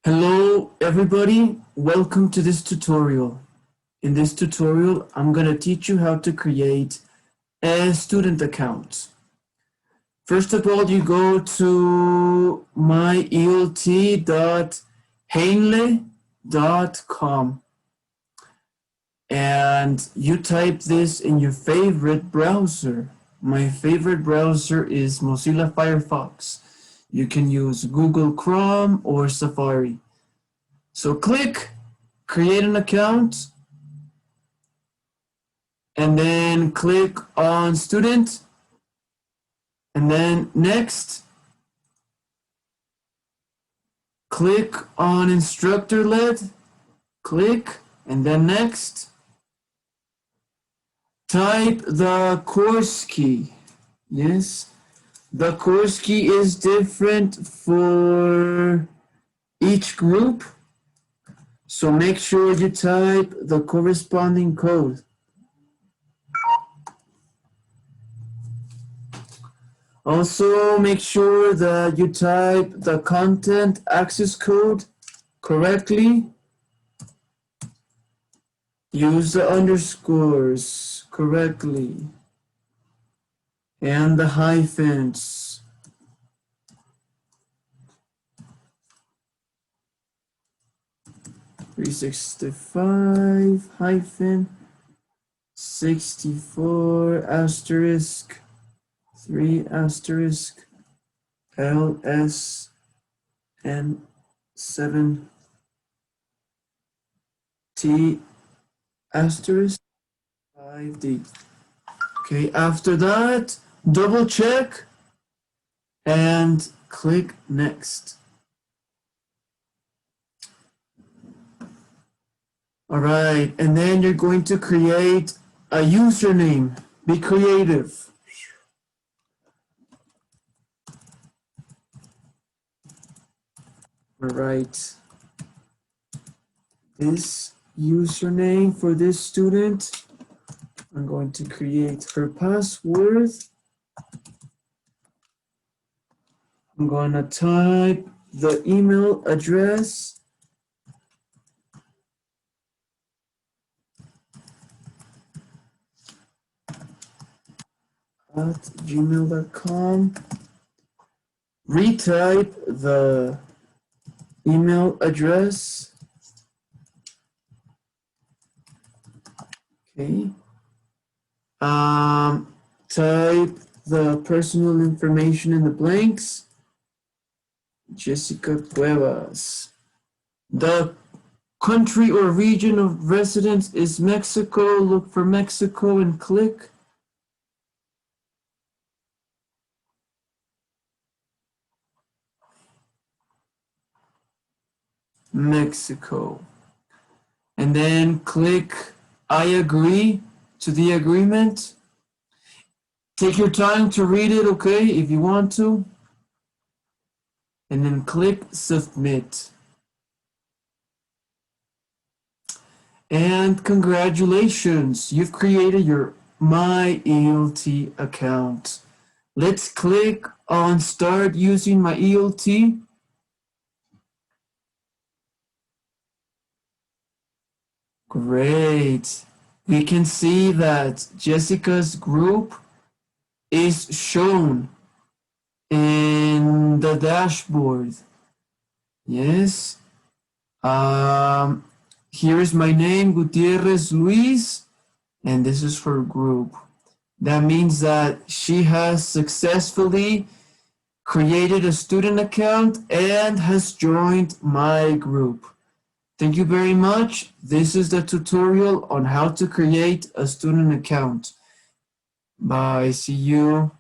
Hello everybody, welcome to this tutorial. In this tutorial, I'm going to teach you how to create a student account. First of all, you go to myelt.heinle.com and you type this in your favorite browser. My favorite browser is Mozilla Firefox. You can use Google Chrome or Safari. So click create an account and then click on student and then next. Click on instructor led, click and then next. Type the course key. Yes. The course key is different for each group, so make sure you type the corresponding code. Also, make sure that you type the content access code correctly. Use the underscores correctly and the hyphens. (365 hyphen 64 asterisk 3 asterisk LS and 7 T asterisk 5D. Okay, after that, double check and click next. All right, and then you're going to create a username. Be creative. All right. This username for this student, I'm going to create her password. I'm going to type the email address. At gmail.com. Retype the email address. Okay. Type the personal information in the blanks. Jessica Cuevas. The country or region of residence is Mexico. Look for Mexico and click. Mexico. And then click I agree to the agreement. Take your time to read it, okay, if you want to. And then click submit. And congratulations, you've created your MyELT account. Let's click on start using MyELT. Great. We can see that Jessica's group is shown in the dashboard. Yes. Here is my name, Gutierrez Luis, and this is her group. That means that she has successfully created a student account and has joined my group. Thank you very much. This is the tutorial on how to create a student account. Bye. See you.